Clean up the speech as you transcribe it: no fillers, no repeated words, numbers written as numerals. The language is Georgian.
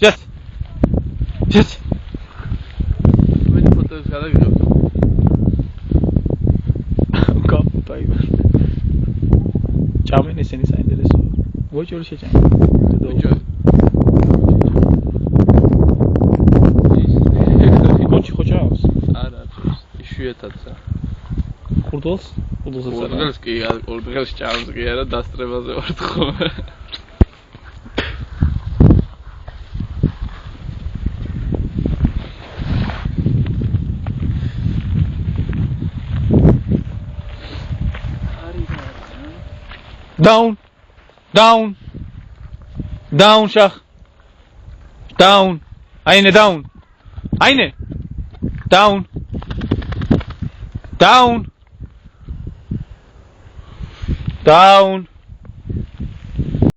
Yes. Yes. მე ფოტოს გადაგიღებ. Კაპიტაი. Ჭამენ ისინი საინტერესო. გოჭური შეჭამენ. გოჭი ხოჭავს? არა, იშვიათადსა. ხურდელს? ხურდელს კი, ხურდელს ჭამს კი არა, დასწრებაზე ვარ ხოლმე. Down. Down. Down, Shah. Down. Eine down. Eine. Down. Down. Down.